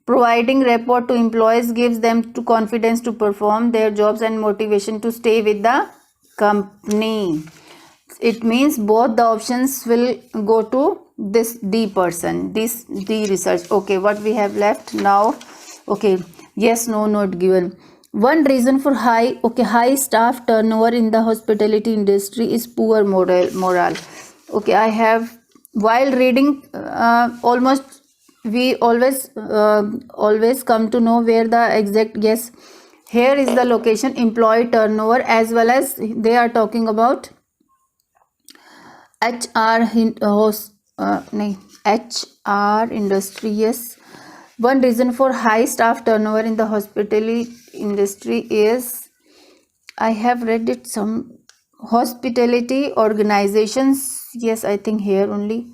providing rapport to employees gives them to confidence to perform their jobs and motivation to stay with the company. It means both the options will go to this D person, this D research. Okay, what we have left now? Okay, yes, no, not given. One reason for high staff turnover in the hospitality industry is poor morale. Okay, I have, while reading, almost we always come to know where the exact, yes, here is the location, employee turnover, as well as they are talking about HR industry. Yes, one reason for high staff turnover in the hospitality industry is, I have read it, some hospitality organizations. Yes, I think here only.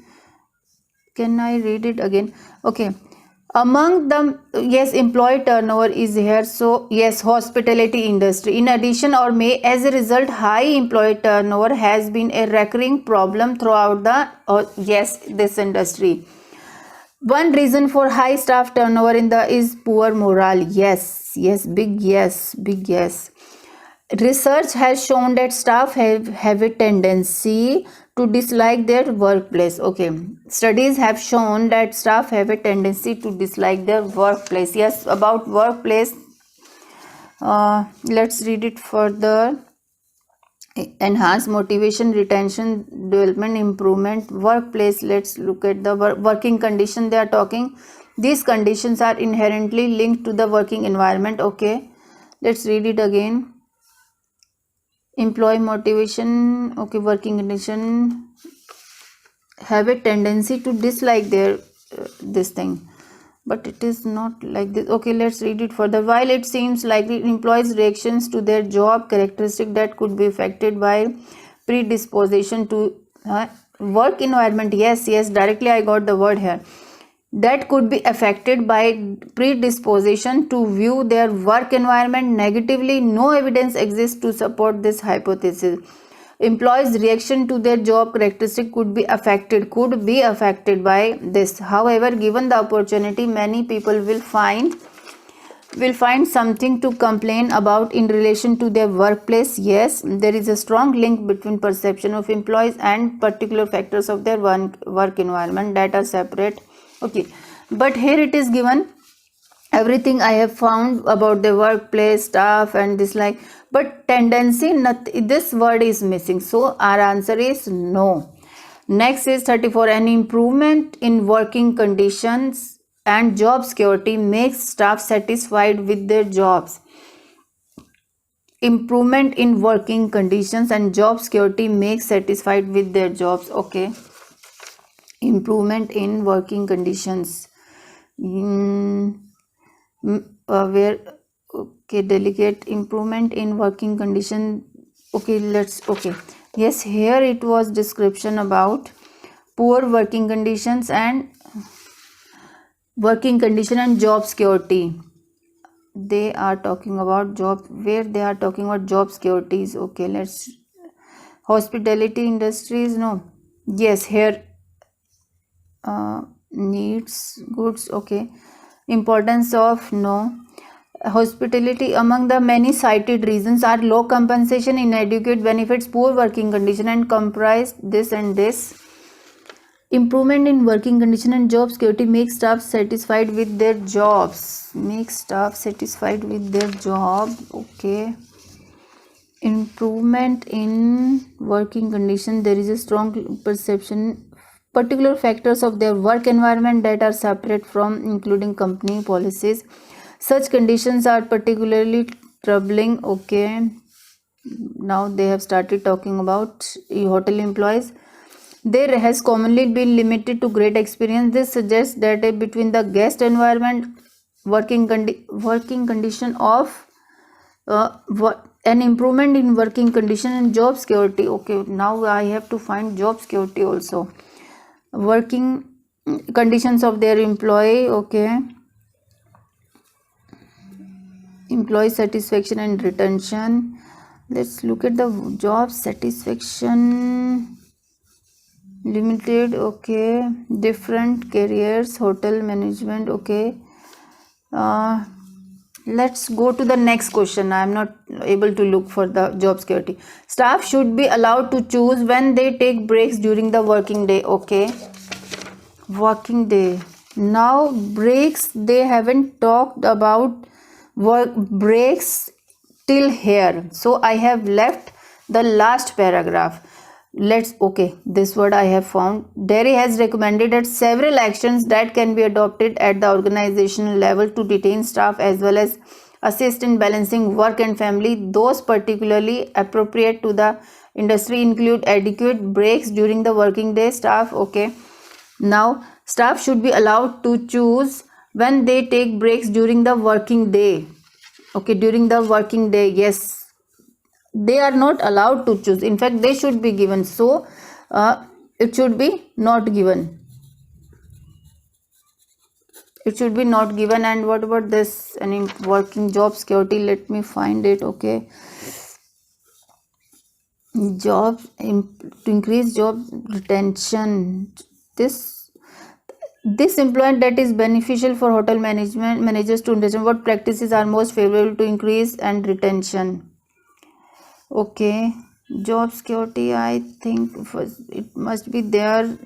Can I read it again? Okay. Among them, yes, employee turnover is here. So, yes, hospitality industry. In addition, or may as a result, high employee turnover has been a recurring problem throughout the, yes, this industry. One reason for high staff turnover in the is poor morale. Yes, yes, big yes, big yes. Research has shown that staff have a tendency to dislike their workplace. Okay, studies have shown that staff have a tendency to dislike their workplace. Yes, about workplace, let's read it further. Enhance motivation, retention, development, improvement, workplace. Let's look at the working condition they are talking. These conditions are inherently linked to the working environment. Okay, let's read it again. Employee motivation, okay, working condition have a tendency to dislike their this thing, but it is not like this. Okay, let's read it further. While it seems likely employees reactions to their job characteristic that could be affected by predisposition to work environment. Yes, yes, directly I got the word here. That could be affected by predisposition to view their work environment negatively. No evidence exists to support this hypothesis. Employees' reaction to their job characteristic could be affected by this. However, given the opportunity, many people will find something to complain about in relation to their workplace. Yes, there is a strong link between perception of employees and particular factors of their work environment that are separate. Okay, but here it is given everything I have found about the workplace staff and dislike, but tendency, this word is missing, so our answer is no. Next is 34. An improvement in working conditions and job security makes staff satisfied with their jobs. Improvement in working conditions and job security makes satisfied with their jobs. Okay, improvement in working conditions, where, okay, delegate improvement in working condition. Okay, okay, yes, here it was description about poor working conditions and job security. They are talking about job, where they are talking about job securities. Okay, let's, hospitality industries, no, yes, here needs goods. Okay, importance of, no. Hospitality, among the many cited reasons are low compensation, inadequate benefits, poor working condition, and comprise this and this. Improvement in working condition and job security makes staff satisfied with their jobs. Okay, improvement in working condition, there is a strong perception particular factors of their work environment that are separate from including company policies. Such conditions are particularly troubling. Okay, now they have started talking about hotel employees. There has commonly been limited to great experience. This suggests that between the guest environment, working condition of an improvement in working condition and job security. Okay, now I have to find job security also. Working conditions of their employee. Okay, employee satisfaction and retention. Let's look at the job satisfaction limited. Okay, different careers, hotel management. Okay, let's go to the next question. I am not able to look for the job security. Staff should be allowed to choose when they take breaks during the working day. Okay, working day. Now breaks, they haven't talked about work breaks till here, so I have left the last paragraph. Let's, okay, this word I have found. Derry has recommended that several actions that can be adopted at the organizational level to retain staff as well as assist in balancing work and family, those particularly appropriate to the Industry include adequate breaks during the working day. Staff, okay. Now staff should be allowed to choose when they take breaks during the working day. Okay, during the working day, yes, they are not allowed to choose. In fact, they should be given. So it should be not given. It should be not given. And what about this? Any working job security? Let me find it. Okay, job to increase job retention. This employment that is beneficial for hotel managers to understand what practices are most favorable to increase and retention. Okay, job security, I think it must be there.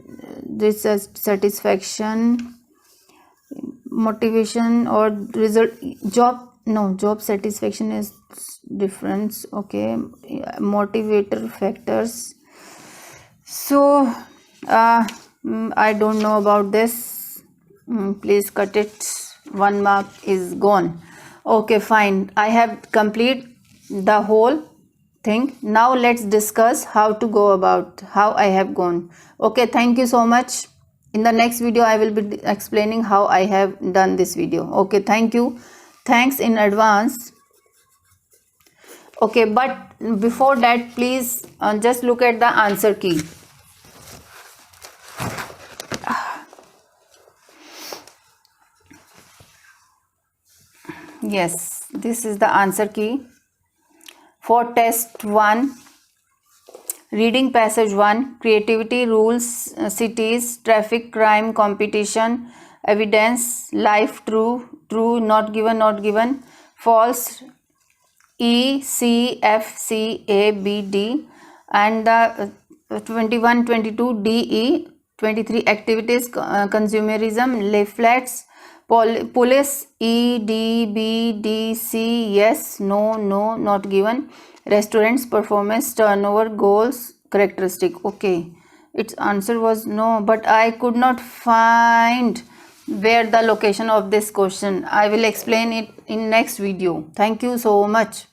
This satisfaction, motivation or result. Job satisfaction is different. Okay, motivator factors. So I don't know about this. Please cut it. 1 mark is gone. Okay, fine. I have complete the whole thing. Now let's discuss how to go about how I have gone. Okay, thank you so much. In the next video I will be explaining how I have done this video. Okay, thank you. Thanks in advance. Okay, but before that, please just look at the answer key. Yes, this is the answer key for test 1. Reading passage 1, creativity, rules, cities, traffic, crime, competition, evidence, life, true, true, not given, false, E, C, F, C, A, B, D, and the 21, 22, D, E, 23, activities, consumerism, leaflets, police, E, D, B, D, C, yes, no, no, not given, restaurants, performance, turnover, goals, characteristic. Okay, its answer was no, but I could not find where the location of this question. I will explain it in next video. Thank you so much.